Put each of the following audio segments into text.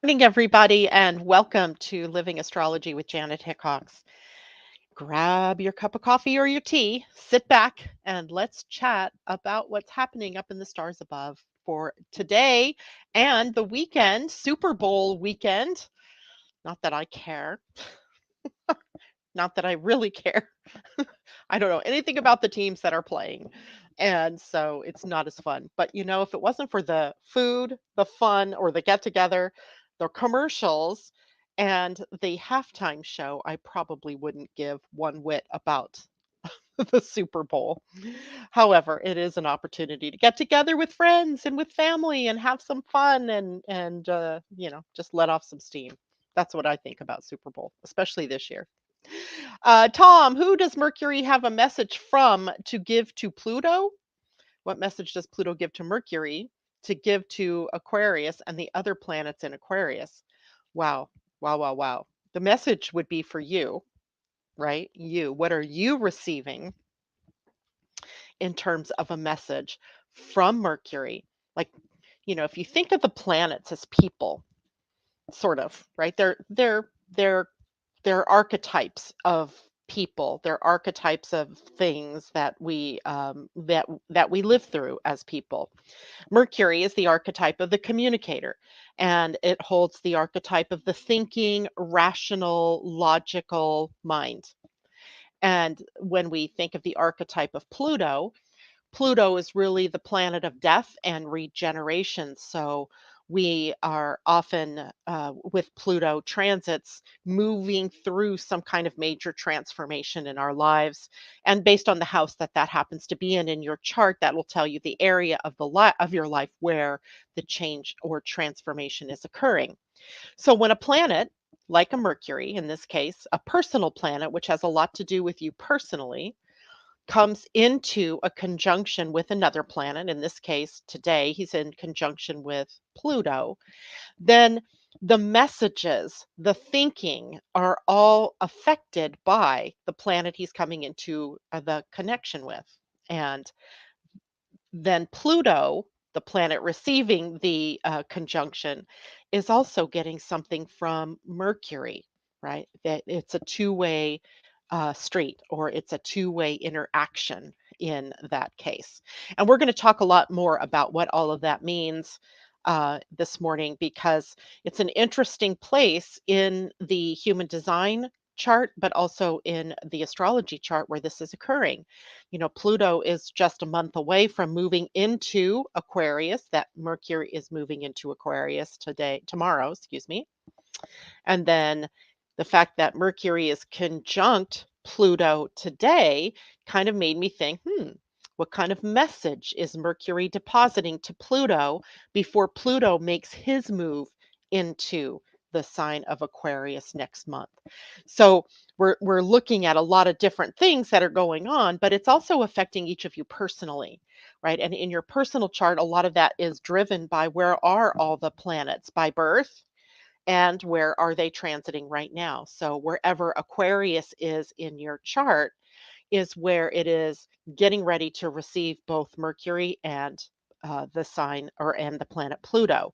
Morning, everybody, and welcome to Living Astrology with Janet Hickox. Grab your cup of coffee or your tea, sit back, and let's chat about what's happening up in the stars above for today and the weekend, Super Bowl weekend. Not that I care, not that I really care. I don't know anything about the teams that are playing. And so it's not as fun. But if it wasn't for the food, the fun, or the get together, the commercials, and the halftime show, I probably wouldn't give one whit about the Super Bowl. However, it is an opportunity to get together with friends and with family and have some fun and just let off some steam. That's what I think about Super Bowl, especially this year. Tom, who does Mercury have a message from to give to Pluto? What message does Pluto give to Mercury to give to Aquarius and the other planets in Aquarius? Wow, wow, wow, wow. The message would be for you, right? You. What are you receiving in terms of a message from Mercury? Like, if you think of the planets as people, sort of, right? They're archetypes of people. They're archetypes of things that we live through as people. Mercury is the archetype of the communicator, and it holds the archetype of the thinking, rational, logical mind. And when we think of the archetype of Pluto, Pluto is really the planet of death and regeneration. So we are often, with Pluto transits, moving through some kind of major transformation in our lives. And based on the house that happens to be in your chart, that will tell you the area of of your life where the change or transformation is occurring. So when a planet, like a Mercury, in this case, a personal planet, which has a lot to do with you personally, comes into a conjunction with another planet, in this case, today, he's in conjunction with Pluto, then the messages, the thinking are all affected by the planet he's coming into the connection with. And then Pluto, the planet receiving the conjunction, is also getting something from Mercury, right? That it's a two-way street, or it's a two-way interaction in that case. And we're going to talk a lot more about what all of that means this morning, because it's an interesting place in the human design chart, but also in the astrology chart where this is occurring. Pluto is just a month away from moving into Aquarius. That Mercury is moving into Aquarius tomorrow, excuse me. And then the fact that Mercury is conjunct Pluto today kind of made me think, what kind of message is Mercury depositing to Pluto before Pluto makes his move into the sign of Aquarius next month? So we're looking at a lot of different things that are going on, but it's also affecting each of you personally, right? And in your personal chart, a lot of that is driven by where are all the planets by birth and where are they transiting right now. So wherever Aquarius is in your chart is where it is getting ready to receive both Mercury and the sign and the planet Pluto.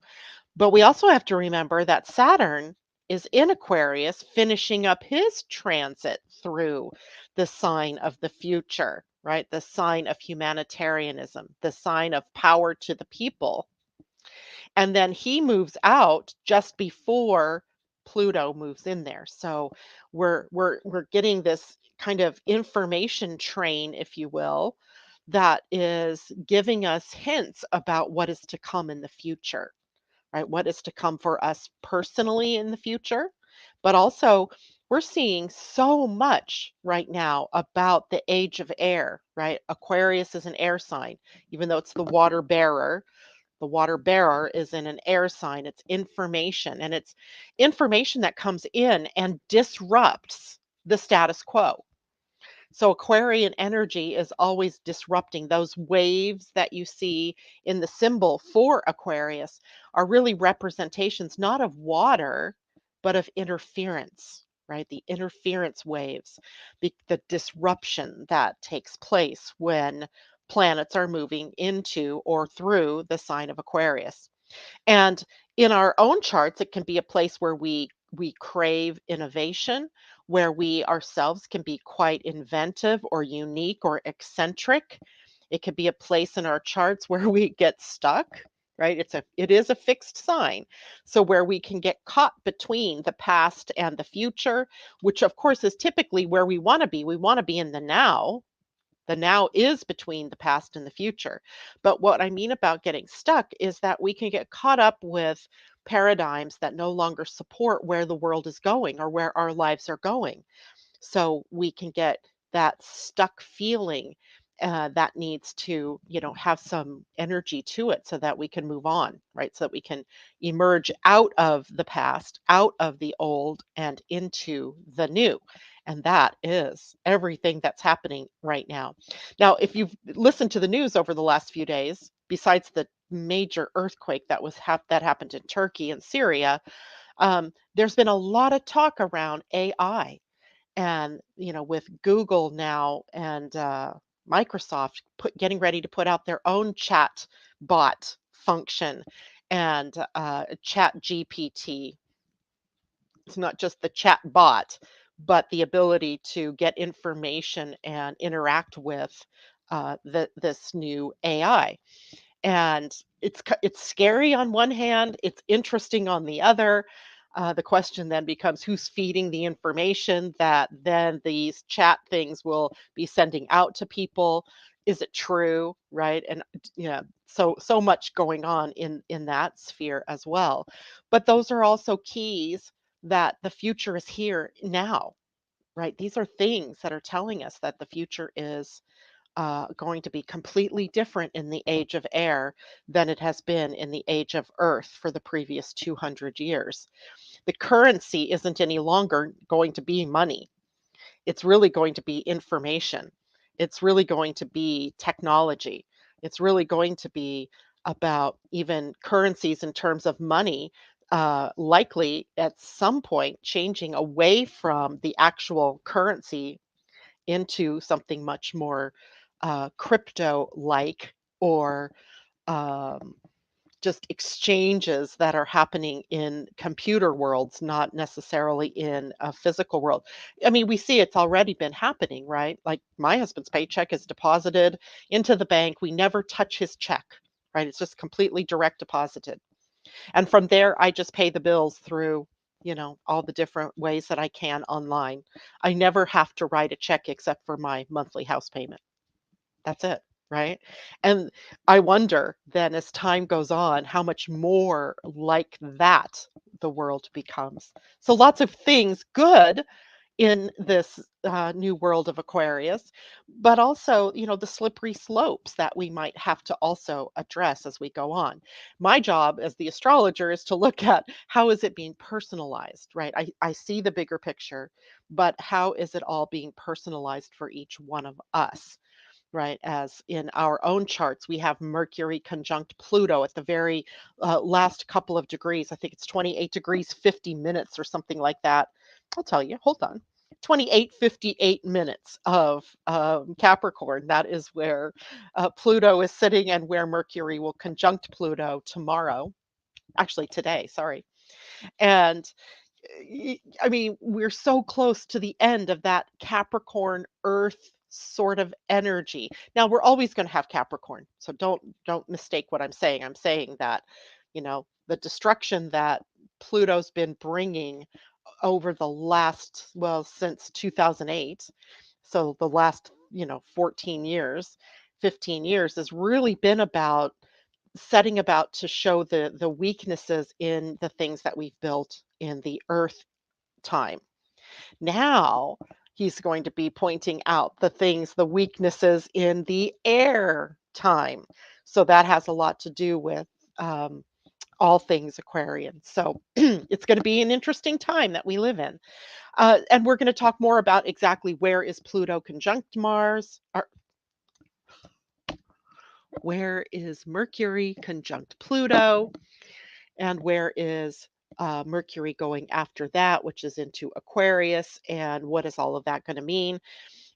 But we also have to remember that Saturn is in Aquarius, finishing up his transit through the sign of the future, right? The sign of humanitarianism, the sign of power to the people. And then he moves out just before Pluto moves in there. So we're getting this kind of information train, if you will, that is giving us hints about what is to come in the future, right? What is to come for us personally in the future, but also we're seeing so much right now about the age of air, right? Aquarius is an air sign, even though it's the water bearer. The water bearer is in an air sign. It's information, and it's information that comes in and disrupts the status quo. So Aquarian energy is always disrupting. Those waves that you see in the symbol for Aquarius are really representations not of water, but of interference, right? The interference waves, the disruption that takes place when planets are moving into or through the sign of Aquarius. And In our own charts, it can be a place where we crave innovation, where we ourselves can be quite inventive or unique or eccentric. It could be a place in our charts where we get stuck, right? It is a fixed sign. So where we can get caught between the past and the future, which of course is typically where we want to be. We want to be in the now. The now is between the past and the future. But what I mean about getting stuck is that we can get caught up with paradigms that no longer support where the world is going or where our lives are going. So we can get that stuck feeling that needs to, have some energy to it so that we can move on, right? So that we can emerge out of the past, out of the old, and into the new. And that is everything that's happening right now. Now, if you've listened to the news over the last few days, besides the major earthquake that happened in Turkey and Syria, there's been a lot of talk around AI, and with Google now and Microsoft getting ready to put out their own chat bot function, and chat GPT. It's not just the chat bot, but the ability to get information and interact with this new AI. And it's scary on one hand, it's interesting on the other. The question then becomes, who's feeding the information that then these chat things will be sending out to people? Is it true, right? And yeah, so much going on in that sphere as well. But those are also keys that the future is here now, right? These are things that are telling us that the future is going to be completely different in the age of air than it has been in the age of earth for the previous 200 years. The currency isn't any longer going to be money. It's really going to be information. It's really going to be technology. It's really going to be about even currencies in terms of money, likely at some point changing away from the actual currency into something much more crypto like, or um, just exchanges that are happening in computer worlds, not necessarily in a physical world. I mean, we see it's already been happening, right? Like my husband's paycheck is deposited into the bank. We never touch his check, right? It's just completely direct deposited. And from there, I just pay the bills through, all the different ways that I can online. I never have to write a check except for my monthly house payment. That's it, right? And I wonder then, as time goes on, how much more like that the world becomes. So lots of things good in this new world of Aquarius, but also, the slippery slopes that we might have to also address as we go on. My job as the astrologer is to look at how is it being personalized, right? I see the bigger picture, but how is it all being personalized for each one of us? Right, as in our own charts, we have Mercury conjunct Pluto at the very last couple of degrees. I think it's 28 degrees, 50 minutes or something like that. I'll tell you, hold on. 28:58 of Capricorn. That is where Pluto is sitting and where Mercury will conjunct Pluto tomorrow. Actually, today, sorry. And I mean, we're so close to the end of that Capricorn Earth sort of energy. Now, we're always going to have Capricorn, so don't mistake what I'm saying. I'm saying that, the destruction that Pluto's been bringing over the last, well, since 2008, so the last, 14 years, 15 years has really been about setting about to show the weaknesses in the things that we've built in the earth time. Now he's going to be pointing out the weaknesses in the air time. So that has a lot to do with all things Aquarian. So it's going to be an interesting time that we live in. And we're going to talk more about exactly where is Pluto conjunct Mars, or where is Mercury conjunct Pluto, and where is Mercury going after that, which is into Aquarius, and what is all of that going to mean?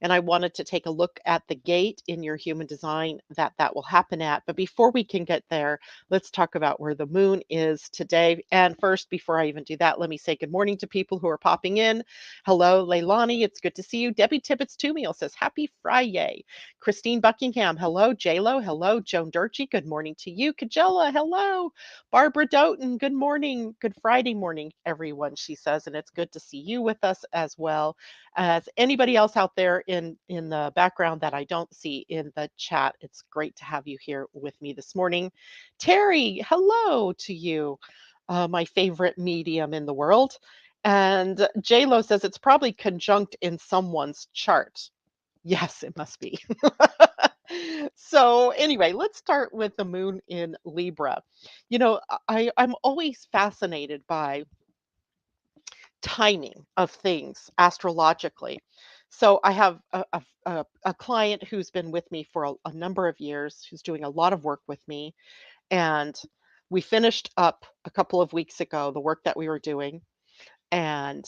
And I wanted to take a look at the gate in your human design that will happen at. But before we can get there, let's talk about where the moon is today. And first, before I even do that, let me say good morning to people who are popping in. Hello, Leilani. It's good to see you. Debbie Tibbetts Tumiel says, Happy Friday. Christine Buckingham, hello. JLo, hello. Joan Durchie, good morning to you. Kajella, hello. Barbara Doughton, good morning. Good Friday morning, everyone, she says. And it's good to see you with us as well as anybody else out there in the background that I don't see in the chat. It's great to have you here with me this morning. Terry, hello to you, my favorite medium in the world. And JLo says it's probably conjunct in someone's chart. Yes, it must be. So anyway, let's start with the moon in Libra. You know, I'm always fascinated by timing of things astrologically. So I have a client who's been with me for a number of years, who's doing a lot of work with me. And we finished up a couple of weeks ago the work that we were doing. And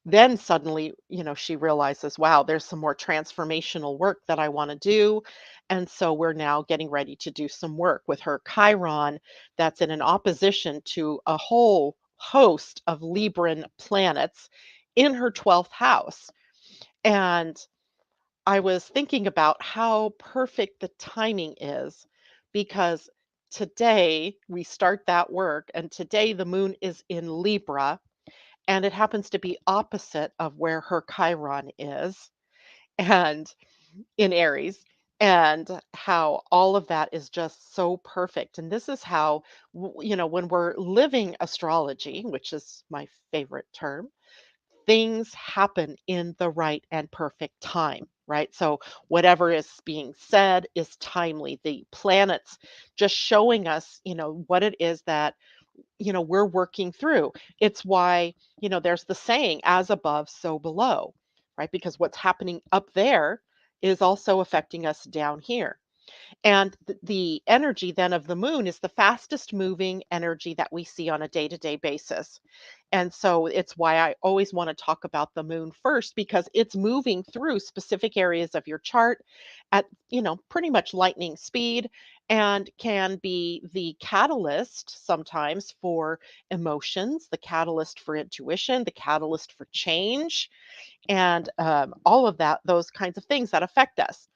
then suddenly, she realizes, wow, there's some more transformational work that I want to do. And so we're now getting ready to do some work with her Chiron that's in an opposition to a whole host of Libran planets in her 12th house. And I was thinking about how perfect the timing is because today we start that work, and today the moon is in Libra and it happens to be opposite of where her Chiron is and in Aries, and how all of that is just so perfect. And this is how, when we're living astrology, which is my favorite term, things happen in the right and perfect time. Right. So, whatever is being said is timely. The planets just showing us, what it is that we're working through. It's why, there's the saying, as above, so below, right? Because what's happening up there is also affecting us down here. And the energy then of the moon is the fastest moving energy that we see on a day to day basis. And so it's why I always want to talk about the moon first, because it's moving through specific areas of your chart at, pretty much lightning speed, and can be the catalyst sometimes for emotions, the catalyst for intuition, the catalyst for change, and all of that, those kinds of things that affect us.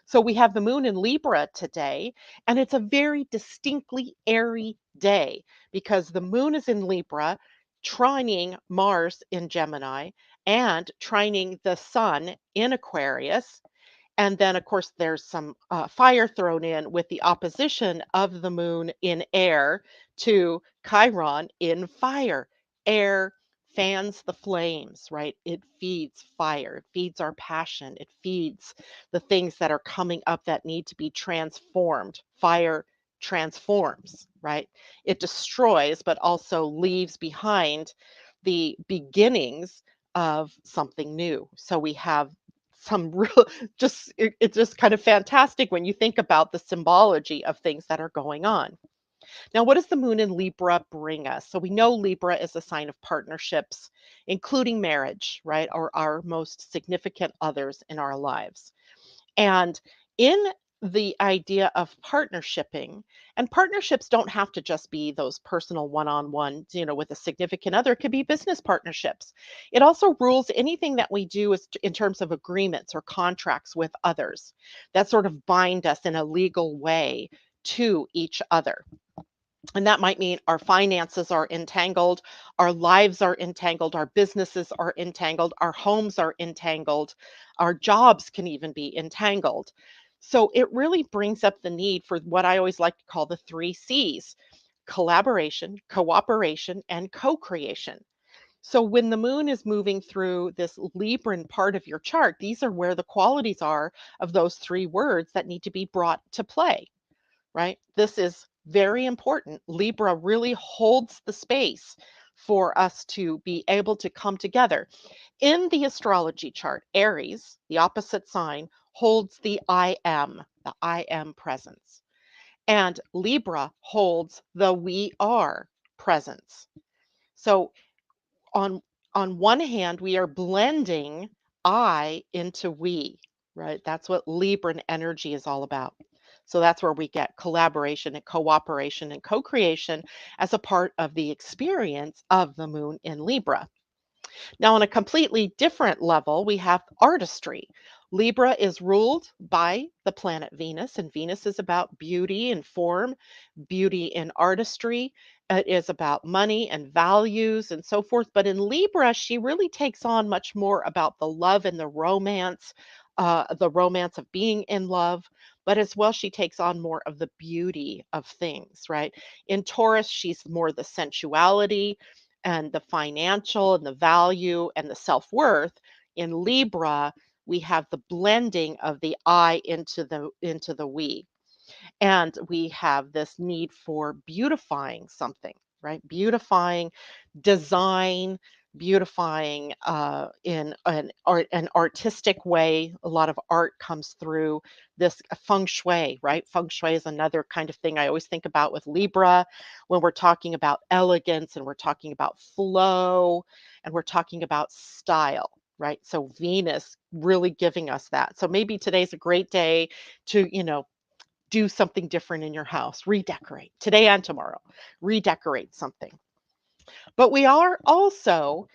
So we have the moon in Libra today, and it's a very distinctly airy day because the moon is in Libra, trining Mars in Gemini, and trining the sun in Aquarius. And then, of course, there's some fire thrown in with the opposition of the moon in air to Chiron in fire. Air fans the flames, right? It feeds fire, it feeds our passion, it feeds the things that are coming up that need to be transformed. Fire transforms, right? It destroys, but also leaves behind the beginnings of something new. So we have some real it's just kind of fantastic when you think about the symbology of things that are going on. Now, what does the moon in Libra bring us? So we know Libra is a sign of partnerships, including marriage, right? Or our most significant others in our lives. And in the idea of partnershiping, and partnerships don't have to just be those personal one-on-one, with a significant other. It could be business partnerships. It also rules anything that we do in terms of agreements or contracts with others that sort of bind us in a legal way to each other. And that might mean our finances are entangled, our lives are entangled, our businesses are entangled, our homes are entangled, our jobs can even be entangled. So it really brings up the need for what I always like to call the three C's: collaboration, cooperation, and co creation. So when the moon is moving through this Libran part of your chart, these are where the qualities are of those three words that need to be brought to play, right? This is very important. Libra really holds the space for us to be able to come together. In the astrology chart, Aries, the opposite sign, holds the I am presence. And Libra holds the we are presence. So on on one hand, we are blending I into we, right? That's what Libran energy is all about. So that's where we get collaboration and cooperation and co creation as a part of the experience of the moon in Libra. Now, on a completely different level, we have artistry. Libra is ruled by the planet Venus, and Venus is about beauty and form, beauty and artistry. It is about money and values and so forth. But in Libra, she really takes on much more about the love and the romance of being in love. But as well, she takes on more of the beauty of things, right? In Taurus, she's more the sensuality and the financial and the value and the self-worth. In Libra, we have the blending of the I into the we. And we have this need for beautifying something, right? Beautifying design, beautifying in an artistic way. A lot of art comes through this feng shui, right? Feng shui is another kind of thing I always think about with Libra when we're talking about elegance and we're talking about flow and we're talking about style. Right. So Venus really giving us that. So maybe today's a great day to, do something different in your house, redecorate today and tomorrow, redecorate something. But we are also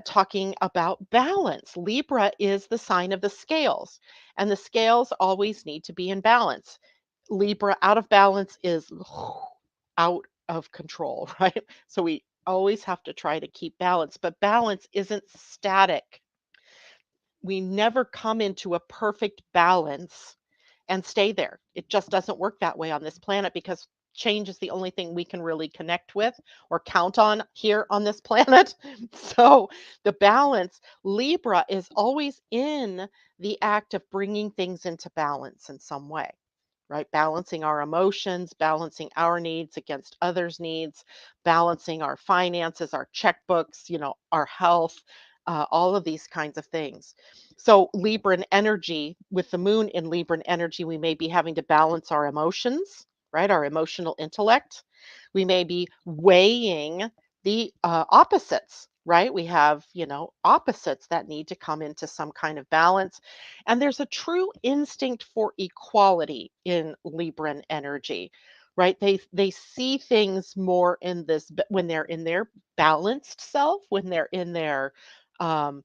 talking about balance. Libra is the sign of the scales, and the scales always need to be in balance. Libra out of balance is out of control, right? So we always have to try to keep balance, but balance isn't static. We never come into a perfect balance and stay there. It just doesn't work that way on this planet because change is the only thing we can really connect with or count on here on this planet. So the balance, Libra is always in the act of bringing things into balance in some way. Right? Balancing our emotions, balancing our needs against others' needs, balancing our finances, our checkbooks, our health, all of these kinds of things. So, Libran energy, with the moon in Libran energy, we may be having to balance our emotions, right? Our emotional intellect. We may be weighing the opposites, right? We have, opposites that need to come into some kind of balance. And there's a true instinct for equality in Libran energy, right? They see things more in when they're in their balanced self, when they're in their um,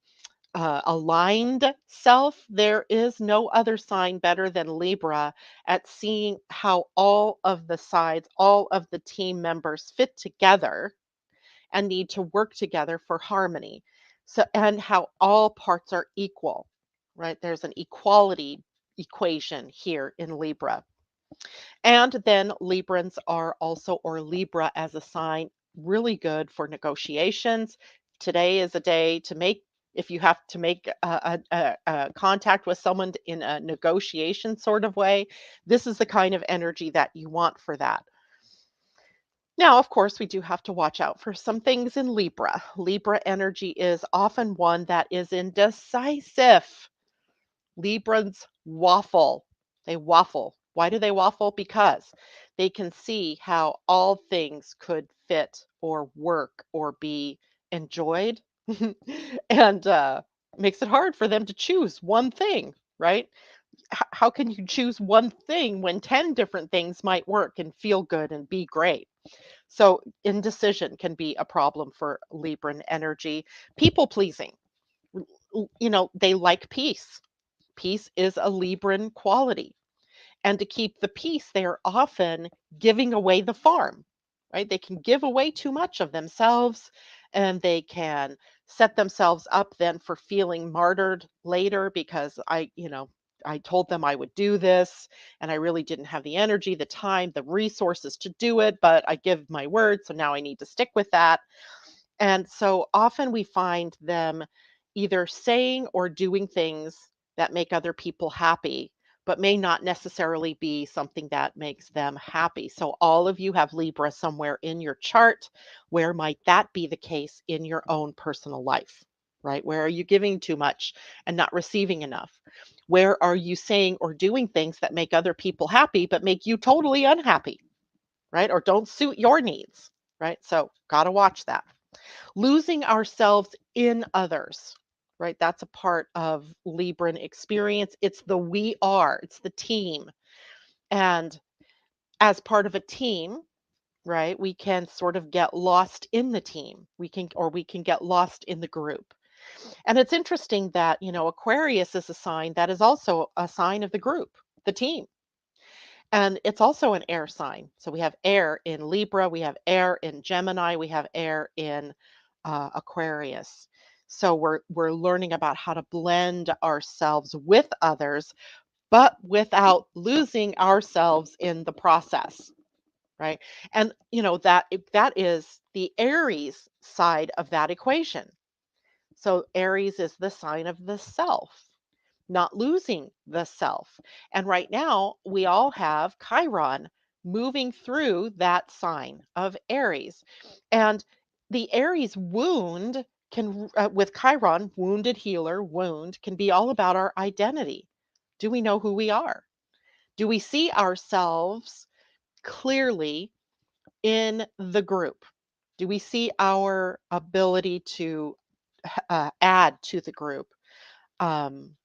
aligned self. There is no other sign better than Libra at seeing how all of the sides, all of the team members fit together and need to work together for harmony. So, and how all parts are equal, right? There's an equality equation here in Libra. And then Librans are also, or Libra as a sign, really good for negotiations. Today is a day to make, if you have to make a contact with someone in a negotiation sort of way, this is the kind of energy that you want for that. Now, of course, we do have to watch out for some things in Libra. Libra energy is often one that is indecisive. Librans waffle. They waffle. Why do they waffle? Because they can see how all things could fit or work or be enjoyed. And makes it hard for them to choose one thing, right? How can you choose one thing when 10 different things might work and feel good and be great? So, indecision can be a problem for Libran energy. People pleasing. They like peace. Peace is a Libran quality. And to keep the peace, they are often giving away the farm, right? They can give away too much of themselves and they can set themselves up then for feeling martyred later because I told them I would do this and I really didn't have the energy, the time, the resources to do it, but I give my word, so now I need to stick with that. And so often we find them either saying or doing things that make other people happy, but may not necessarily be something that makes them happy. So, all of you have Libra somewhere in your chart. Where might that be the case in your own personal life? Right? Where are you giving too much and not receiving enough? Where are you saying or doing things that make other people happy, but make you totally unhappy? Right? Or don't suit your needs? Right? So, got to watch that. Losing ourselves in others. right? That's a part of Libran experience. It's the we are, it's the team. And as part of a team, right, we can sort of get lost in the team. We can get lost in the group. And it's interesting that, Aquarius is a sign that is also a sign of the group, the team. And it's also an air sign. So we have air in Libra, we have air in Gemini, we have air in Aquarius. So we're learning about how to blend ourselves with others, but without losing ourselves in the process, right? And that is the Aries side of that equation. So Aries is the sign of the self, not losing the self. And right now, we all have Chiron moving through that sign of Aries. And the Aries wound with Chiron, wounded healer, wound, can be all about our identity. Do we know who we are? Do we see ourselves clearly in the group? Do we see our ability to add to the group? Um,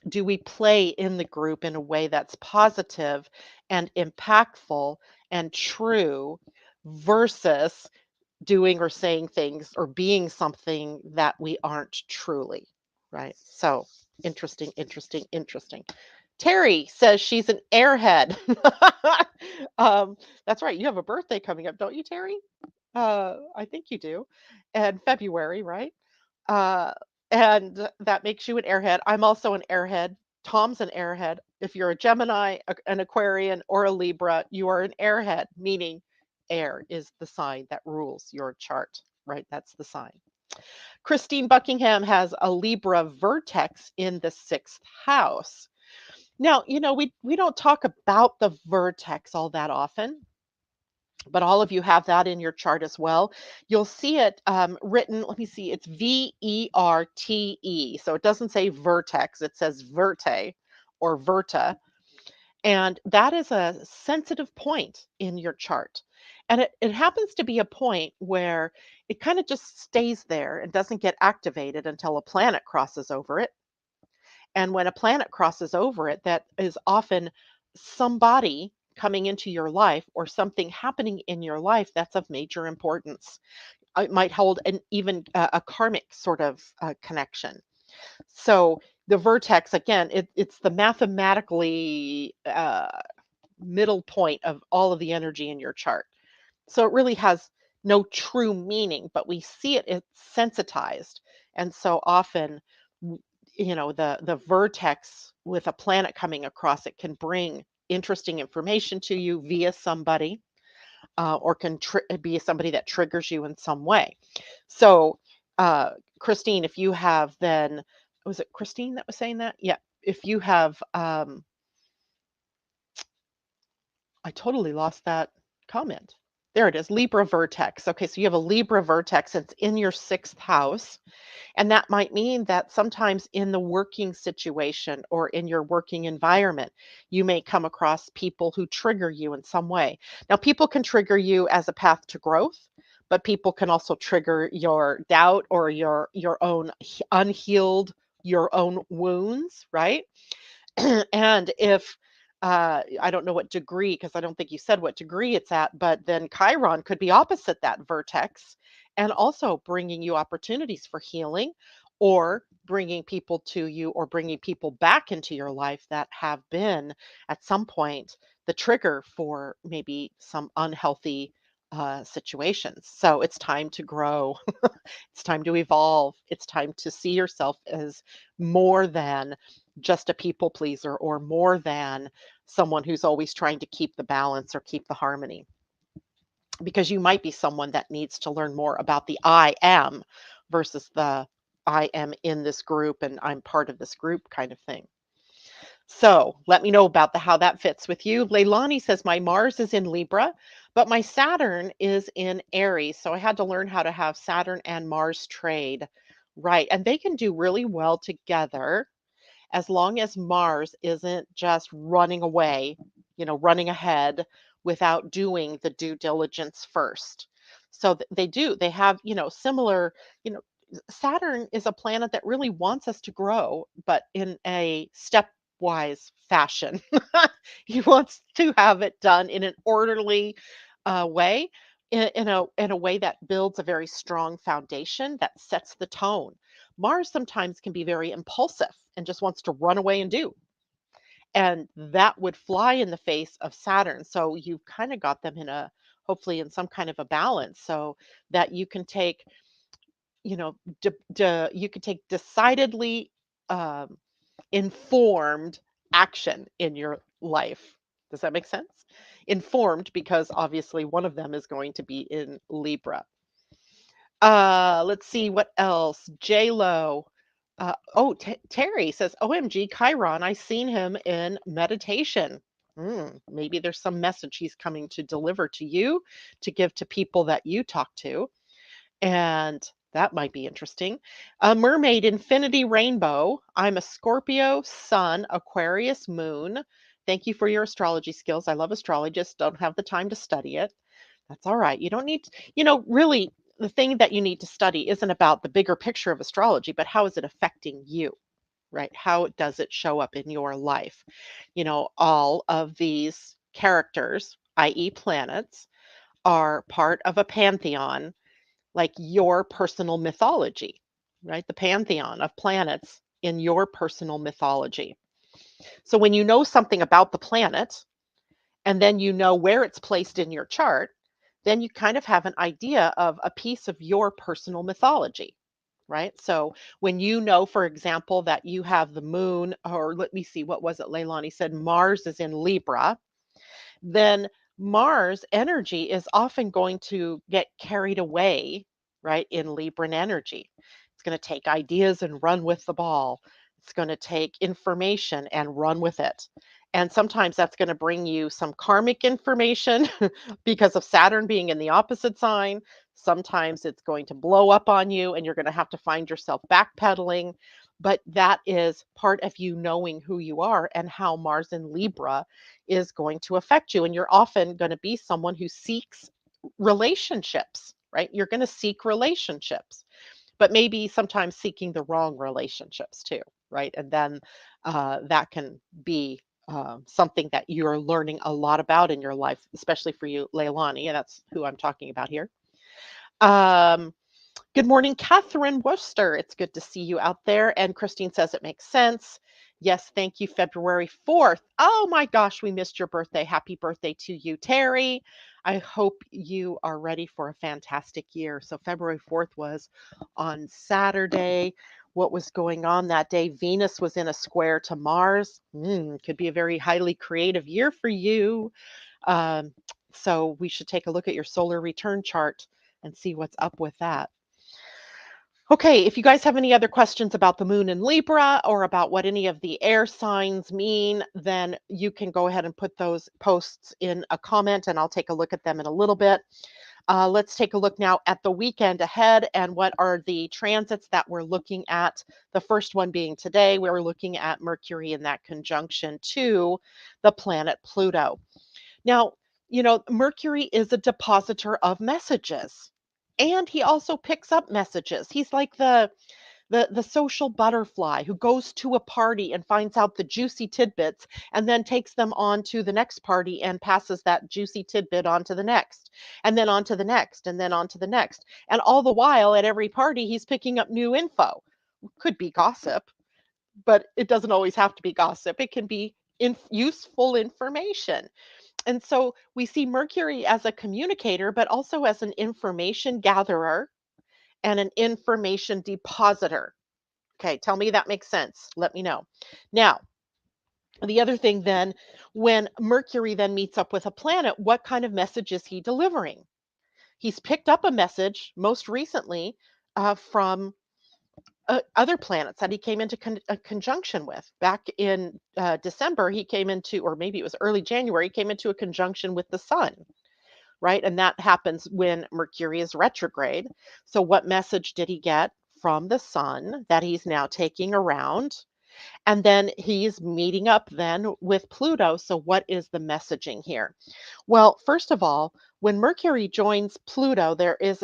do we play in the group in a way that's positive and impactful and true versus doing or saying things or being something that we aren't truly, right? So interesting, interesting, interesting. Terry says she's an airhead. That's right. You have a birthday coming up, don't you, Terry? I think you do. And February, right? Uh, and that makes you an airhead. I'm also an airhead. Tom's an airhead. If you're a Gemini, an Aquarian, or a Libra, you are an airhead, meaning air is the sign that rules your chart, right? That's the sign. Christine Buckingham has a Libra vertex in the sixth house. Now, we don't talk about the vertex all that often, but all of you have that in your chart as well. You'll see it written, let me see, it's Verte. So it doesn't say vertex, it says verte or verta. And that is a sensitive point in your chart. And it happens to be a point where it kind of just stays there and doesn't get activated until a planet crosses over it. And when a planet crosses over it, that is often somebody coming into your life or something happening in your life that's of major importance. It might hold an even a karmic sort of connection. So the vertex, again, it's the mathematically middle point of all of the energy in your chart. So it really has no true meaning, but we see it, it's sensitized. And so often, the vertex with a planet coming across it can bring interesting information to you via somebody, or can be somebody that triggers you in some way. So, Christine, if you have then, was it Christine that was saying that? Yeah. If you have, I totally lost that comment. There it is, Libra vertex. Okay, so you have a Libra vertex. It's in your sixth house. And that might mean that sometimes in the working situation or in your working environment, you may come across people who trigger you in some way. Now, people can trigger you as a path to growth, but people can also trigger your doubt or your own unhealed, your own wounds, right? And if I don't know what degree, because I don't think you said what degree it's at, but then Chiron could be opposite that vertex and also bringing you opportunities for healing or bringing people to you or bringing people back into your life that have been at some point the trigger for maybe some unhealthy situations. So it's time to grow. It's time to evolve. It's time to see yourself as more than just a people pleaser or more than someone who's always trying to keep the balance or keep the harmony. Because you might be someone that needs to learn more about the I am versus the I am in this group and I'm part of this group kind of thing. So let me know about how that fits with you. Leilani says, my Mars is in Libra, but my Saturn is in Aries. So I had to learn how to have Saturn and Mars trade. Right. And they can do really well together as long as Mars isn't just running away, running ahead without doing the due diligence first. So they have, similar, you know, Saturn is a planet that really wants us to grow, but in a stepwise fashion. He wants to have it done in an orderly way, in a way that builds a very strong foundation that sets the tone. Mars sometimes can be very impulsive and just wants to run away and do. And that would fly in the face of Saturn. So you've kind of got them in a, hopefully in some kind of a balance, so that you can take, you could take decidedly um, informed action in your life. Does that make sense? Informed, because obviously one of them is going to be in Libra. Let's see what else. J Lo. Terry says, "OMG, Chiron! I seen him in meditation. Maybe there's some message he's coming to deliver to you, to give to people that you talk to, and that might be interesting. A mermaid infinity rainbow. I'm a Scorpio sun, Aquarius moon. Thank you for your astrology skills. I love astrology, just don't have the time to study it. That's all right. You don't need, really, the thing that you need to study isn't about the bigger picture of astrology, but how is it affecting you, right? How does it show up in your life? All of these characters, i.e., planets, are part of a pantheon, like your personal mythology, right? The pantheon of planets in your personal mythology. So when you know something about the planet, and then you know where it's placed in your chart, then you kind of have an idea of a piece of your personal mythology, right? So when you know, for example, that you have the moon, or let me see, what was it Leilani said? Mars is in Libra, then Mars energy is often going to get carried away, right, in Libran energy. It's going to take ideas and run with the ball. It's going to take information and run with it. And sometimes that's going to bring you some karmic information because of Saturn being in the opposite sign. Sometimes it's going to blow up on you and you're going to have to find yourself backpedaling. But that is part of you knowing who you are and how Mars in Libra is going to affect you. And you're often going to be someone who seeks relationships, right? You're going to seek relationships, but maybe sometimes seeking the wrong relationships too, right? And then that can be something that you're learning a lot about in your life, especially for you, Leilani, and that's who I'm talking about here. Um, Good morning, Catherine Worcester. It's good to see you out there. And Christine says it makes sense. Yes, thank you. February 4th. Oh my gosh, we missed your birthday. Happy birthday to you, Terry. I hope you are ready for a fantastic year. So, February 4th was on Saturday. What was going on that day? Venus was in a square to Mars. Could be a very highly creative year for you. Um, so, we should take a look at your solar return chart and see what's up with that. Okay, if you guys have any other questions about the moon in Libra or about what any of the air signs mean, then you can go ahead and put those posts in a comment and I'll take a look at them in a little bit. Let's take a look now at the weekend ahead and what are the transits that we're looking at. The first one being today, we're looking at Mercury in that conjunction to the planet Pluto. Now, Mercury is a depositor of messages. And he also picks up messages. He's like the social butterfly who goes to a party and finds out the juicy tidbits and then takes them on to the next party and passes that juicy tidbit on to the next, and then on to the next, and then on to the next. And all the while at every party, he's picking up new info. Could be gossip, but it doesn't always have to be gossip. It can be useful information. And so we see Mercury as a communicator, but also as an information gatherer and an information depositor. Okay, tell me that makes sense. Let me know. Now, the other thing then, when Mercury then meets up with a planet, what kind of message is he delivering? He's picked up a message most recently from other planets that he came into a conjunction with. Back in December, he came into, or maybe it was early January, he came into a conjunction with the sun, right? And that happens when Mercury is retrograde. So, what message did he get from the sun that he's now taking around? And then he's meeting up then with Pluto. So, what is the messaging here? Well, first of all, when Mercury joins Pluto, there is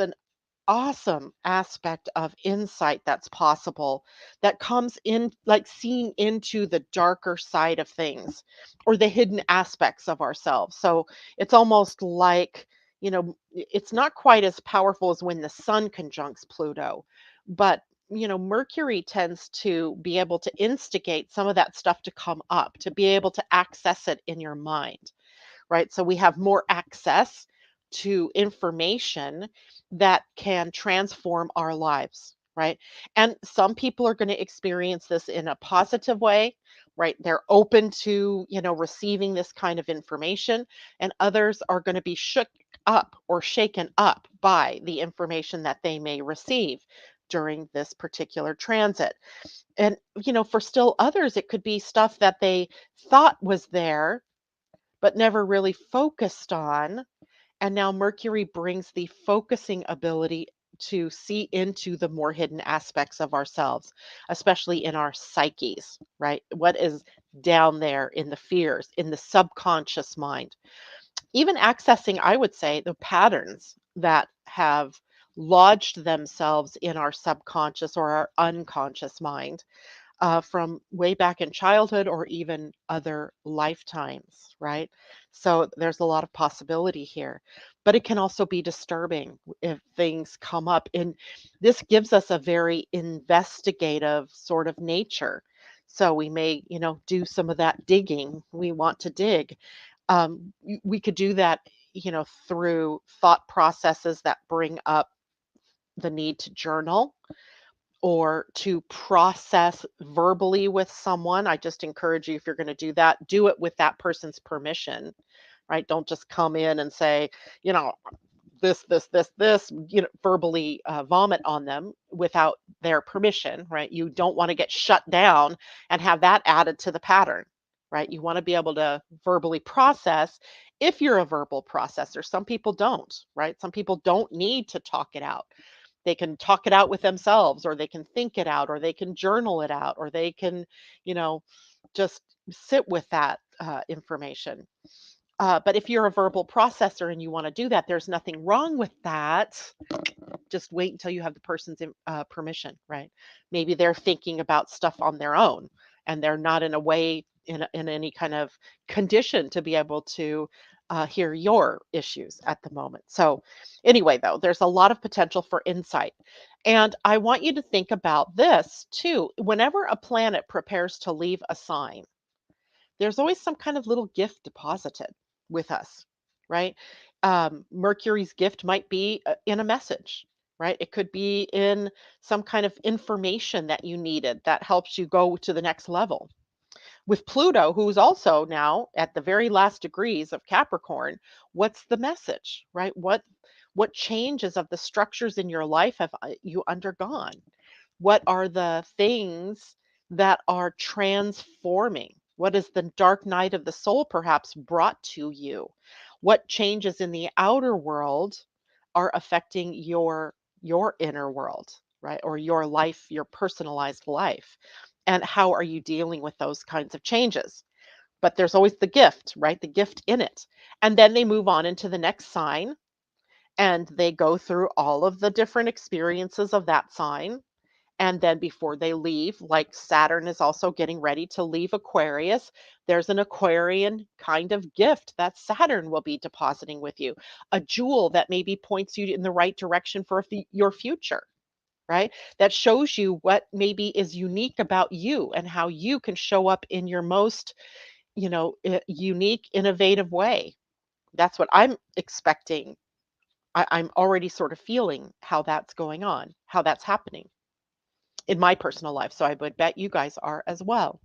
awesome aspect of insight that's possible that comes in, like seeing into the darker side of things or the hidden aspects of ourselves. So it's almost like, it's not quite as powerful as when the sun conjuncts Pluto, but Mercury tends to be able to instigate some of that stuff to come up, to be able to access it in your mind, right? So we have more access to information that can transform our lives, right? And some people are going to experience this in a positive way, right? They're open to, receiving this kind of information, and others are going to be shook up or shaken up by the information that they may receive during this particular transit. And, for still others, it could be stuff that they thought was there but never really focused on. And now Mercury brings the focusing ability to see into the more hidden aspects of ourselves, especially in our psyches, right? What is down there in the fears, in the subconscious mind. Even accessing, I would say, the patterns that have lodged themselves in our subconscious or our unconscious mind from way back in childhood or even other lifetimes, right? So there's a lot of possibility here. But it can also be disturbing if things come up. And this gives us a very investigative sort of nature. So we may, do some of that digging. We want to dig. We could do that, through thought processes that bring up the need to journal or to process verbally with someone. I just encourage you, if you're going to do that, do it with that person's permission, right? Don't just come in and say, you know, this, verbally vomit on them without their permission, right? You don't want to get shut down and have that added to the pattern, right? You want to be able to verbally process if you're a verbal processor. Some people don't, right? Some people don't need to talk it out. They can talk it out with themselves, or they can think it out, or they can journal it out, or they can, you know, just sit with that information. But if you're a verbal processor and you want to do that, there's nothing wrong with that. Just wait until you have the person's permission, right? Maybe they're thinking about stuff on their own and they're not in a way in any kind of condition to be able to hear your issues at the moment. So, anyway, though, there's a lot of potential for insight. And I want you to think about this too. Whenever a planet prepares to leave a sign, there's always some kind of little gift deposited with us, right? Mercury's gift might be in a message, right? It could be in some kind of information that you needed that helps you go to the next level. With Pluto, who's also now at the very last degrees of Capricorn, what's the message, right? What changes of the structures in your life have you undergone? What are the things that are transforming? What is the dark night of the soul perhaps brought to you? What changes in the outer world are affecting your inner world, right? Or your life, your personalized life? And how are you dealing with those kinds of changes? But there's always the gift, right? The gift in it. And then they move on into the next sign and they go through all of the different experiences of that sign, and then before they leave, like Saturn is also getting ready to leave Aquarius, there's an Aquarian kind of gift that Saturn will be depositing with you, a jewel that maybe points you in the right direction for your future, right? That shows you what maybe is unique about you and how you can show up in your most, unique, innovative way. That's what I'm expecting. I'm already sort of feeling how that's going on, how that's happening in my personal life. So I would bet you guys are as well.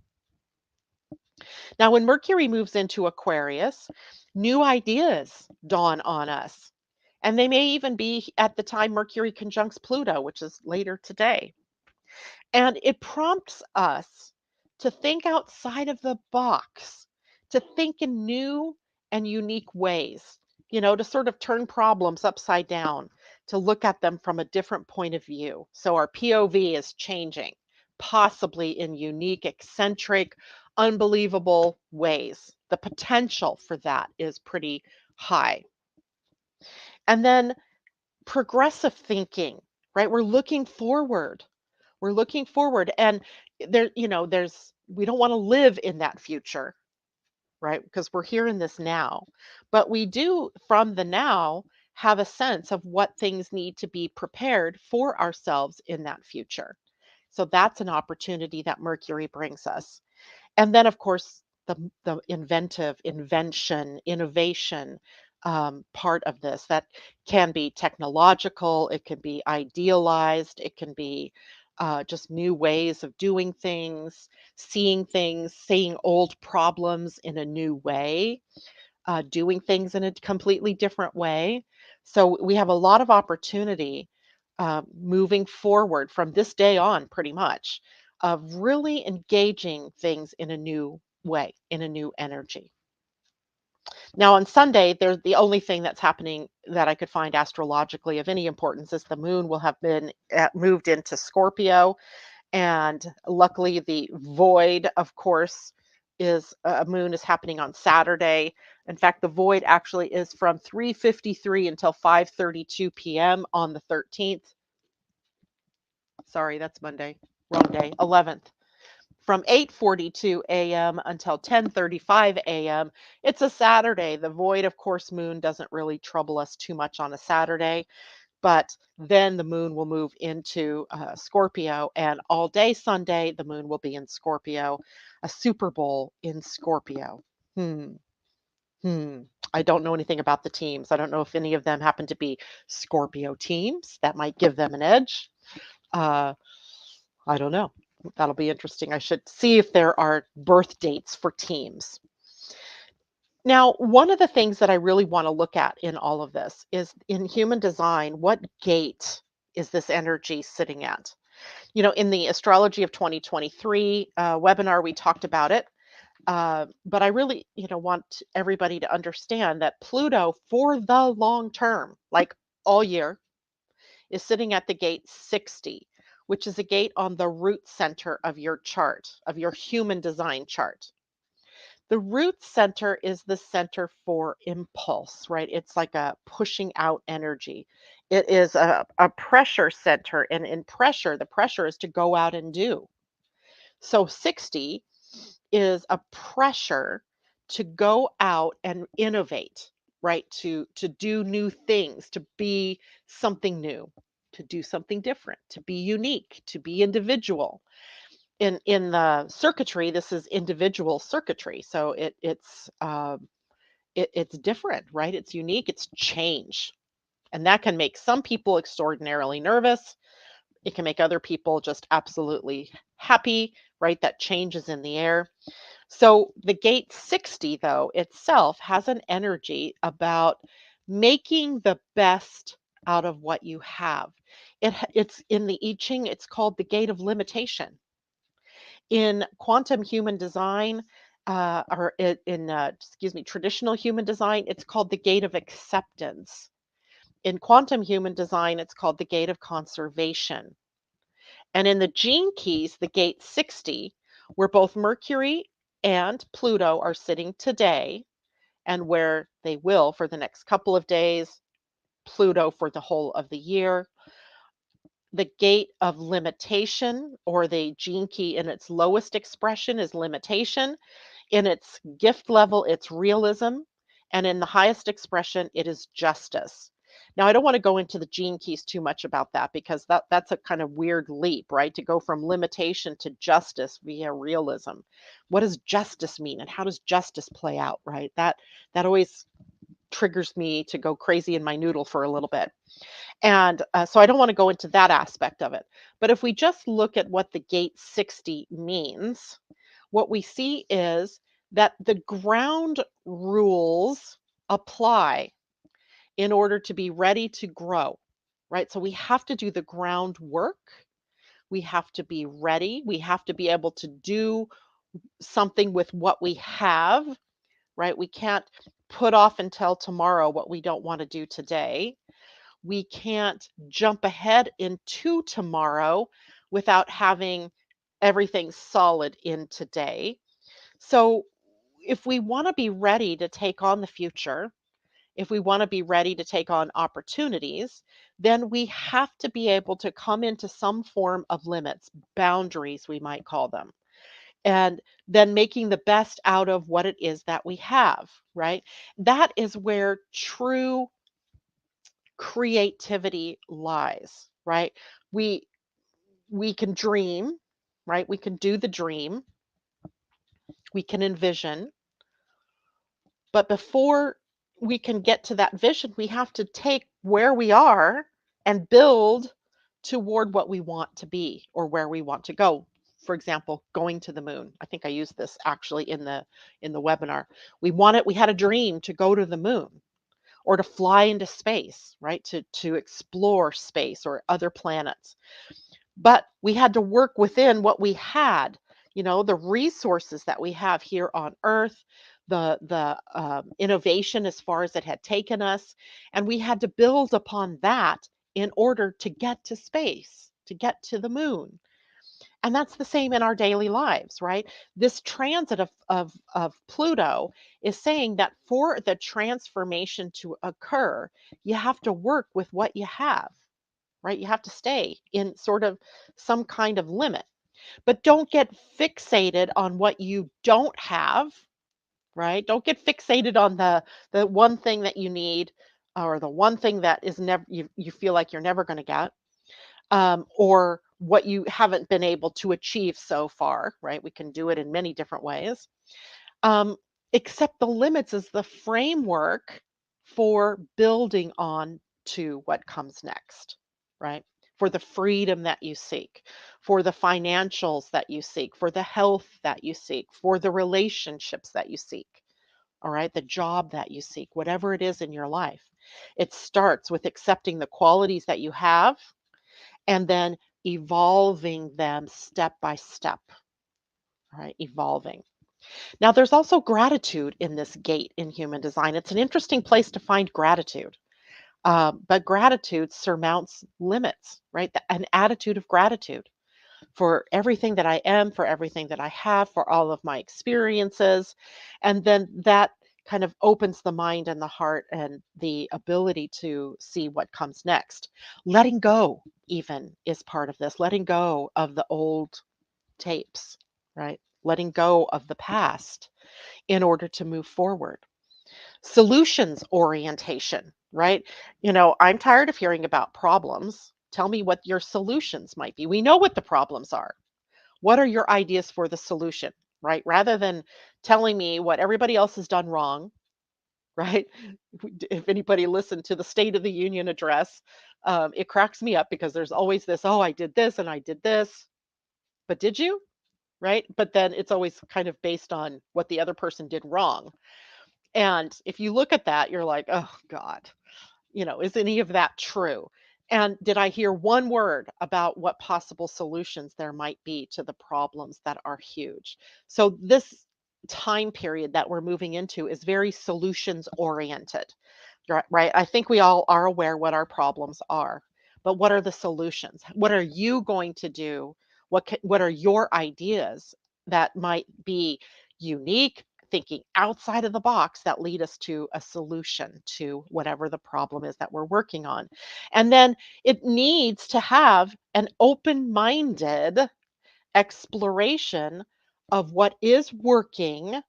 Now, when Mercury moves into Aquarius, new ideas dawn on us. And they may even be at the time Mercury conjuncts Pluto, which is later today. And it prompts us to think outside of the box, to think in new and unique ways, to sort of turn problems upside down, to look at them from a different point of view. So our POV is changing, possibly in unique, eccentric, unbelievable ways. The potential for that is pretty high. And then progressive thinking, right? We're looking forward. We're looking forward. And we don't want to live in that future, right? Because we're here in this now. But we do, from the now, have a sense of what things need to be prepared for ourselves in that future. So that's an opportunity that Mercury brings us. And then, of course, the invention, innovation part of this that can be technological, it can be idealized, it can be just new ways of doing things, seeing old problems in a new way, doing things in a completely different way. So we have a lot of opportunity moving forward from this day on, pretty much, of really engaging things in a new way, in a new energy. Now, on Sunday, there's the only thing that's happening that I could find astrologically of any importance is the moon will have been moved into Scorpio, and luckily, the void, of course, is a moon is happening on Saturday. In fact, the void actually is from 3:53 until 5:32 p.m. on the 13th. Sorry, that's Monday. Wrong day. 11th. From 8:42 a.m. until 10:35 a.m. It's a Saturday. The void, of course, moon doesn't really trouble us too much on a Saturday. But then the moon will move into Scorpio, and all day Sunday, the moon will be in Scorpio, a Super Bowl in Scorpio. Hmm. Hmm. I don't know anything about the teams. I don't know if any of them happen to be Scorpio teams. That might give them an edge. Uh, I don't know. That'll be interesting. I should see if there are birth dates for teams. Now, one of the things that I really want to look at in all of this is in human design, what gate is this energy sitting at? In the Astrology of 2023 webinar, we talked about it. But I really, want everybody to understand that Pluto, for the long term, like all year, is sitting at the gate 60, which is a gate on the root center of your chart, of your human design chart. The root center is the center for impulse, right? It's like a pushing out energy. It is a pressure center. And in pressure, the pressure is to go out and do. So 60 is a pressure to go out and innovate, right? To do new things, to be something new, to do something different, to be unique, to be individual. In the circuitry, this is individual circuitry, so it's different, right? It's unique, it's change, and that can make some people extraordinarily nervous. It can make other people just absolutely happy, right? That change is in the air. So the gate 60, though, itself has an energy about making the best out of what you have. It's in the I Ching, it's called the gate of limitation. In quantum human design, excuse me, traditional human design, it's called the gate of acceptance. In quantum human design, it's called the gate of conservation. And in the gene keys, the gate 60, where both Mercury and Pluto are sitting today, and where they will for the next couple of days, Pluto for the whole of the year. The gate of limitation, or the gene key in its lowest expression, is limitation. In its gift level, it's realism. And in the highest expression, it is justice. Now, I don't want to go into the gene keys too much about that because that's a kind of weird leap, right? To go from limitation to justice via realism. What does justice mean and how does justice play out, right? That always triggers me to go crazy in my noodle for a little bit. And so I don't want to go into that aspect of it. But if we just look at what the gate 60 means, what we see is that the ground rules apply in order to be ready to grow, right? So we have to do the groundwork. We have to be ready. We have to be able to do something with what we have, right? We can't put off until tomorrow what we don't want to do today. We can't jump ahead into tomorrow without having everything solid in today. So, if we want to be ready to take on the future if we want to be ready to take on opportunities, then we have to be able to come into some form of limits, boundaries, we might call them, and then making the best out of what it is that we have, right? That is where true creativity lies, right? We we can dream, right? We can do the dream, we can envision, but before we can get to that vision, we have to take where we are and build toward what we want to be or where we want to go. For example, going to the moon. I think I used this actually in the webinar. We had a dream to go to the moon or to fly into space, right? To explore space or other planets. But we had to work within what we had, the resources that we have here on Earth, the innovation as far as it had taken us, and we had to build upon that in order to get to space, to get to the moon. And that's the same in our daily lives, right? This transit of Pluto is saying that for the transformation to occur, you have to work with what you have, right? You have to stay in sort of some kind of limit, but don't get fixated on what you don't have, right? Don't get fixated on the one thing that you need or the one thing that is never you feel like you're never going to get, or what you haven't been able to achieve so far, right? We can do it in many different ways. Um, Accept the limits as the framework for building on to what comes next, right? For the freedom that you seek, for the financials that you seek, for the health that you seek, for the relationships that you seek, all right? The job that you seek, whatever it is in your life. It starts with accepting the qualities that you have and then evolving them step by step, right? Evolving. Now, there's also gratitude in this gate in human design. It's an interesting place to find gratitude, but gratitude surmounts limits, right? An attitude of gratitude for everything that I am, for everything that I have, for all of my experiences. And then that kind of opens the mind and the heart and the ability to see what comes next. Letting go, even, is part of this. Letting go of the old tapes, right? Letting go of the past in order to move forward. Solutions orientation, right? I'm tired of hearing about problems. Tell me what your solutions might be. We know what the problems are. What are your ideas for the solution, right? Rather than telling me what everybody else has done wrong, right? If anybody listened to the State of the Union address, it cracks me up because there's always this, oh, I did this and I did this, but did you? Right? But then it's always kind of based on what the other person did wrong. And if you look at that, you're like, oh God, is any of that true? And did I hear one word about what possible solutions there might be to the problems that are huge? So this time period that we're moving into is very solutions oriented, right? I think we all are aware what our problems are, but what are the solutions? What are you going to do? What are your ideas that might be unique, thinking outside of the box that lead us to a solution to whatever the problem is that we're working on? And then it needs to have an open-minded exploration of what is working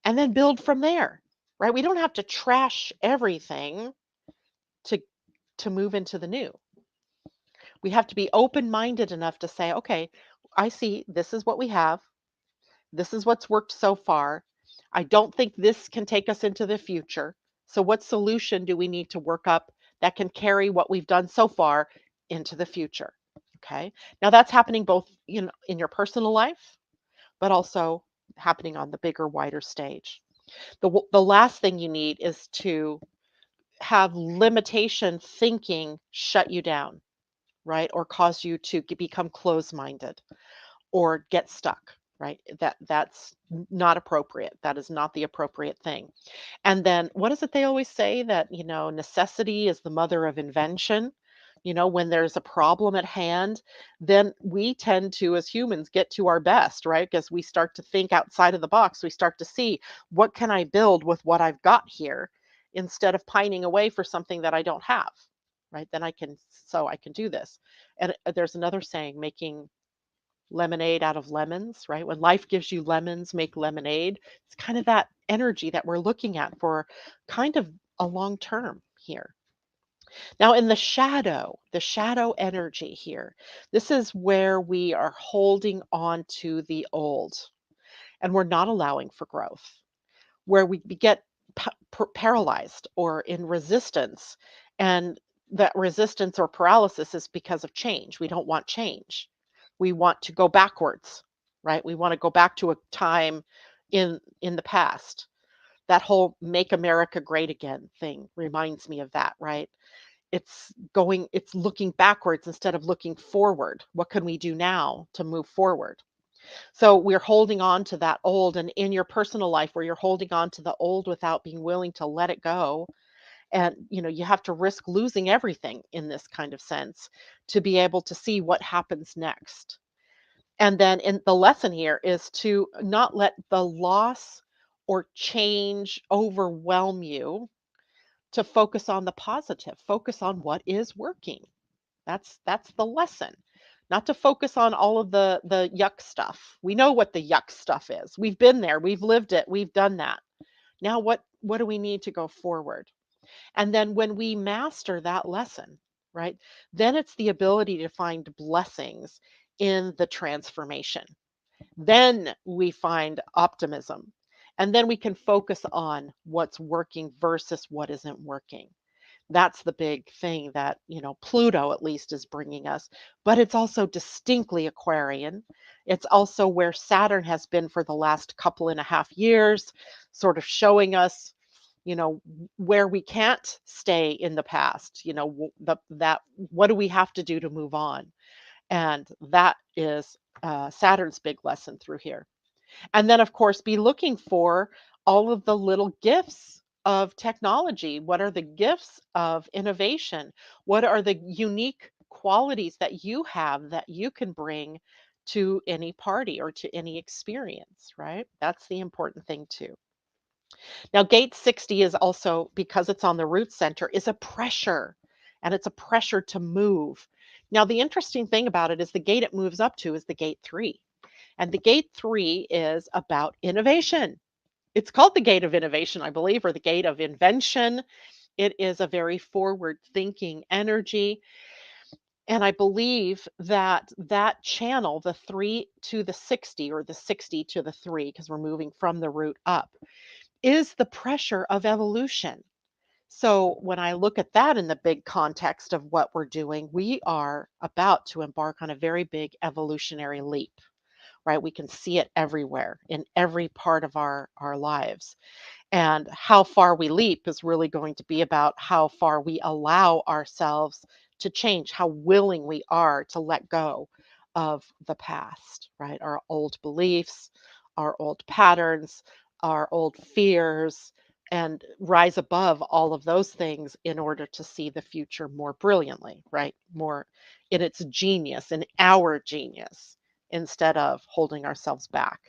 and then build from there, right? We don't have to trash everything to move into the new. We have to be open-minded enough to say, okay, I see this is what we have. This is what's worked so far. I don't think this can take us into the future. So what solution do we need to work up that can carry what we've done so far into the future? Okay. Now that's happening both in your personal life, but also happening on the bigger, wider stage. The last thing you need is to have limitation thinking shut you down, right? Or cause you to become closed-minded or get stuck, right? That's not appropriate. That is not the appropriate thing. And then what is it they always say that, necessity is the mother of invention? When there's a problem at hand, then we tend to, as humans, get to our best, right? Because we start to think outside of the box. We start to see, what can I build with what I've got here instead of pining away for something that I don't have, right? Then I can do this. And there's another saying, making lemonade out of lemons, right? When life gives you lemons, make lemonade. It's kind of that energy that we're looking at for kind of a long term here. Now, in the shadow energy here, this is where we are holding on to the old and we're not allowing for growth, where we get paralyzed or in resistance. And that resistance or paralysis is because of change. We don't want change. We want to go backwards, right? We want to go back to a time in the past. That whole make America great again thing reminds me of that, right? It's looking backwards instead of looking forward. What can we do now to move forward? So we're holding on to that old, and in your personal life where you're holding on to the old without being willing to let it go. And you have to risk losing everything in this kind of sense to be able to see what happens next. And then in the lesson here is to not let the loss or change overwhelm you, to focus on the positive, focus on what is working. That's the lesson. Not to focus on all of the yuck stuff. We know what the yuck stuff is. We've been there, we've lived it, we've done that. Now what do we need to go forward? And then when we master that lesson, right? Then it's the ability to find blessings in the transformation. Then we find optimism. And then we can focus on what's working versus what isn't working. That's the big thing that, Pluto at least is bringing us, but it's also distinctly Aquarian. It's also where Saturn has been for the last couple and a half years, sort of showing us, where we can't stay in the past, that what do we have to do to move on? And that is Saturn's big lesson through here. And then, of course, be looking for all of the little gifts of technology. What are the gifts of innovation? What are the unique qualities that you have that you can bring to any party or to any experience, right? That's the important thing, too. Now, gate 60 is also, because it's on the root center, is a pressure, and it's a pressure to move. Now, the interesting thing about it is the gate it moves up to is the gate 3. And the gate 3 is about innovation. It's called the gate of innovation, I believe, or the gate of invention. It is a very forward thinking energy. And I believe that that channel, the 3 to the 60, or the 60 to the 3, because we're moving from the root up, is the pressure of evolution. So when I look at that in the big context of what we're doing, we are about to embark on a very big evolutionary leap, right? We can see it everywhere in every part of our lives. And how far we leap is really going to be about how far we allow ourselves to change, how willing we are to let go of the past, right? Our old beliefs, our old patterns, our old fears, and rise above all of those things in order to see the future more brilliantly, right? More in its genius, in our genius, instead of holding ourselves back.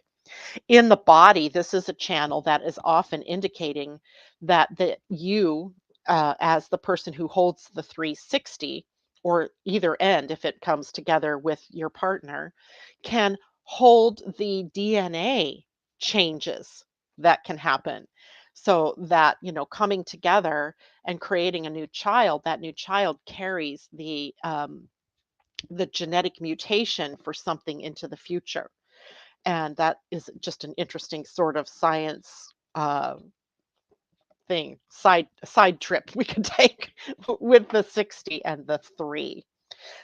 In the body, this is a channel that is often indicating that you, as the person who holds the 360, or either end, if it comes together with your partner, can hold the DNA changes that can happen. So that, coming together and creating a new child, that new child carries the genetic mutation for something into the future. And that is just an interesting sort of science thing, side trip we can take with the 60 and the 3.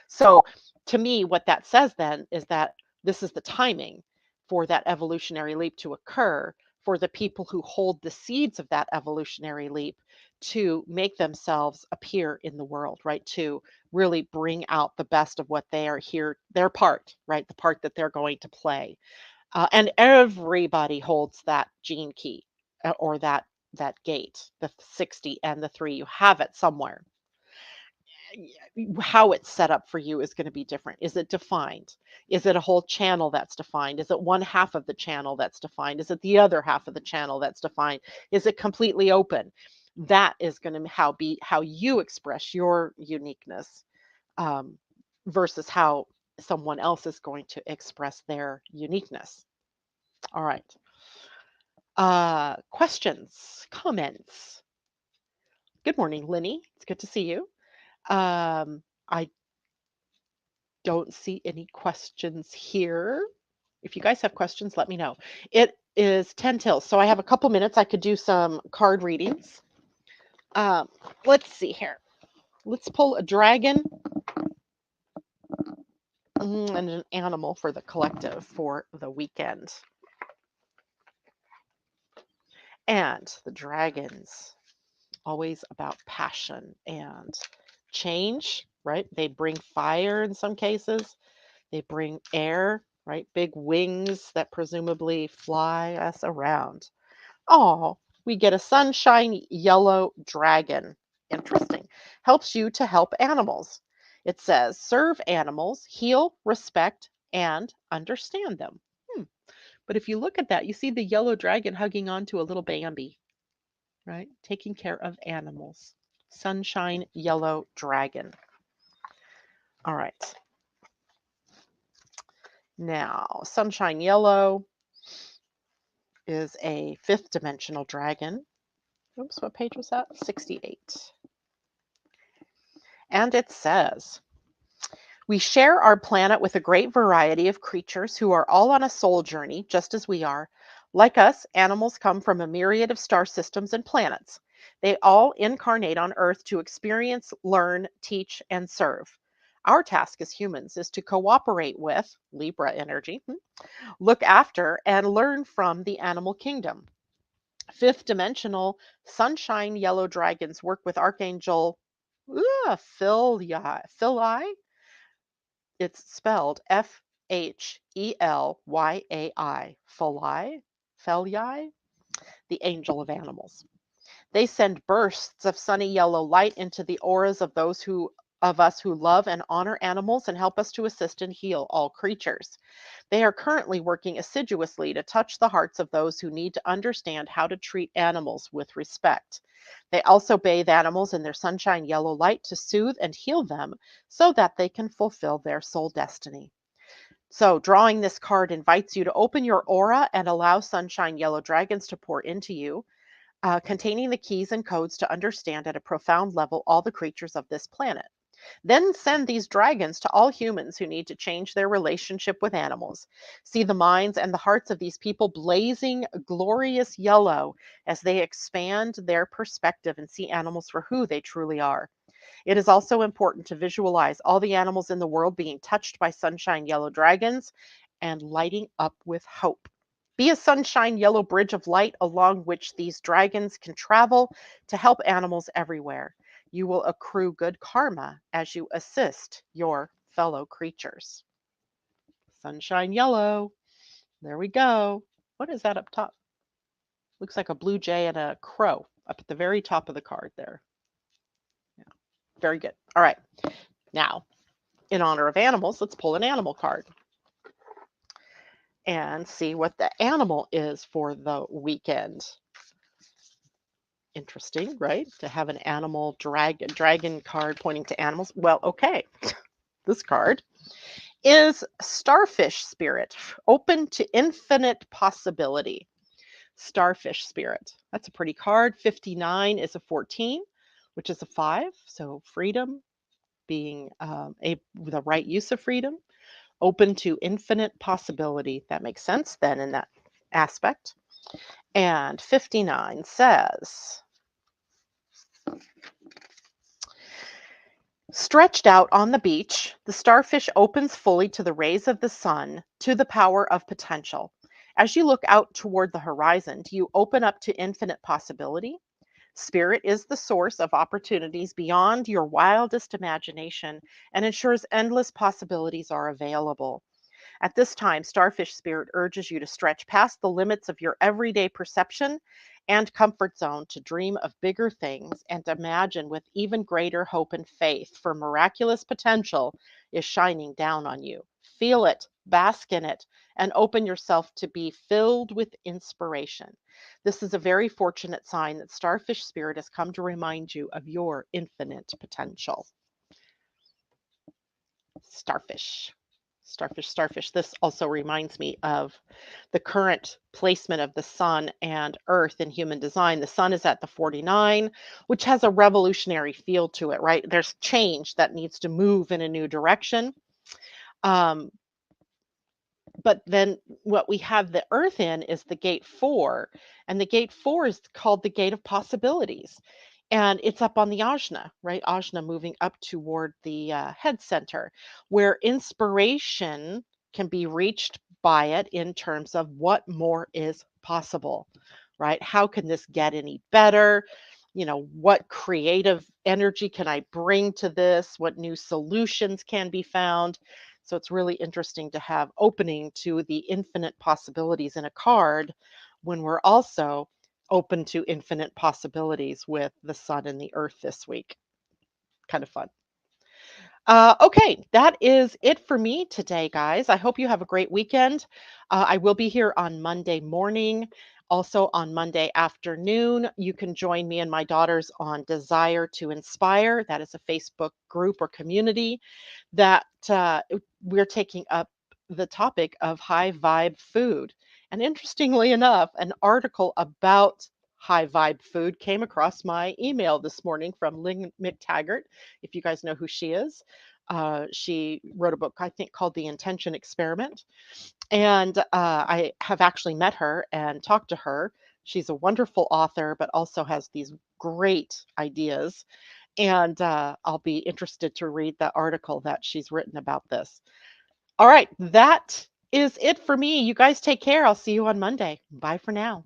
So to me, what that says then is that this is the timing for that evolutionary leap to occur, for the people who hold the seeds of that evolutionary leap to make themselves appear in the world, right? To really bring out the best of what they are here, their part, right? The part that they're going to play. And everybody holds that gene key, or that gate, the 60 and the 3. You have it somewhere. How it's set up for you is going to be different. Is it defined? Is it a whole channel that's defined? Is it one half of the channel that's defined? Is it the other half of the channel that's defined? Is it completely open? That is going to be how you express your uniqueness, um, versus how someone else is going to express their uniqueness. All right. Questions, comments. Good morning, Lenny. It's good to see you. I don't see any questions here. If you guys have questions, let me know. It is 10 till, so I have a couple minutes. I could do some card readings. Um, let's see here. Let's pull a dragon and an animal for the collective for the weekend. And the dragons, always about passion and change, right? They bring fire in some cases. They bring air, right? Big wings that presumably fly us around. Oh, we get a sunshine yellow dragon. Interesting. Helps you to help animals. It says, serve animals, heal, respect, and understand them. But if you look at that, you see the yellow dragon hugging on to a little Bambi, right? Taking care of animals. Sunshine yellow dragon. All right. Now, sunshine yellow is a fifth dimensional dragon. Oops, what page was that? 68. And it says, we share our planet with a great variety of creatures who are all on a soul journey, just as we are. Like us, animals come from a myriad of star systems and planets. They all incarnate on Earth to experience, learn, teach, and serve. Our task as humans is to cooperate with Libra energy, look after, and learn from the animal kingdom. Fifth dimensional sunshine yellow dragons work with Archangel Philyi. It's spelled Phelyi. Philyi, the angel of animals. They send bursts of sunny yellow light into the auras of those of us who love and honor animals and help us to assist and heal all creatures. They are currently working assiduously to touch the hearts of those who need to understand how to treat animals with respect. They also bathe animals in their sunshine yellow light to soothe and heal them so that they can fulfill their soul destiny. So, drawing this card invites you to open your aura and allow sunshine yellow dragons to pour into you, containing the keys and codes to understand at a profound level all the creatures of this planet. Then send these dragons to all humans who need to change their relationship with animals. See the minds and the hearts of these people blazing glorious yellow as they expand their perspective and see animals for who they truly are. It is also important to visualize all the animals in the world being touched by sunshine yellow dragons and lighting up with hope. Be a sunshine yellow bridge of light along which these dragons can travel to help animals everywhere. You will accrue good karma as you assist your fellow creatures. Sunshine yellow. There we go. What is that up top? Looks like a blue jay and a crow up at the very top of the card there. Yeah, very good. All right. Now, in honor of animals, let's pull an animal card and see what the animal is for the weekend. Interesting, right? To have an animal dragon card pointing to animals. Well, okay. This card is Starfish Spirit, open to infinite possibility. Starfish Spirit. That's a pretty card. 59 is a 14, which is a 5. So freedom, being the right use of freedom, open to infinite possibility. That makes sense then in that aspect. And 59 says, stretched out on the beach, the starfish opens fully to the rays of the sun, to the power of potential. As you look out toward the horizon, do you open up to infinite possibility? Spirit is the source of opportunities beyond your wildest imagination and ensures endless possibilities are available. At this time, Starfish Spirit urges you to stretch past the limits of your everyday perception and comfort zone to dream of bigger things and imagine with even greater hope and faith, for miraculous potential is shining down on you. feel it, bask in it, and open yourself to be filled with inspiration. This is a very fortunate sign that starfish spirit has come to remind you of your infinite potential. Starfish. Starfish, starfish. This also reminds me of the current placement of the sun and earth in human design. The sun is at the 49, which has a revolutionary feel to it, right? There's change that needs to move in a new direction. Um, but then what we have the earth in is the gate 4, and the gate 4 is called the gate of possibilities, and it's up on the ajna, right? Ajna moving up toward the head center, where inspiration can be reached by it in terms of what more is possible, right? How can this get any better? What creative energy can I bring to this? What new solutions can be found? So it's really interesting to have opening to the infinite possibilities in a card when we're also open to infinite possibilities with the sun and the earth this week. Kind of fun. Okay, that is it for me today, guys. I hope you have a great weekend. I will be here on Monday morning. Also on Monday afternoon, you can join me and my daughters on Desire to Inspire. That is a Facebook group or community that we're taking up the topic of high vibe food. And interestingly enough, an article about high vibe food came across my email this morning from Lynn McTaggart. If you guys know who she is, she wrote a book, I think, called The Intention Experiment. And I have actually met her and talked to her. She's a wonderful author, but also has these great ideas, and I'll be interested to read the article that she's written about this. All right, that is it for me. You guys take care. I'll see you on Monday. Bye for now.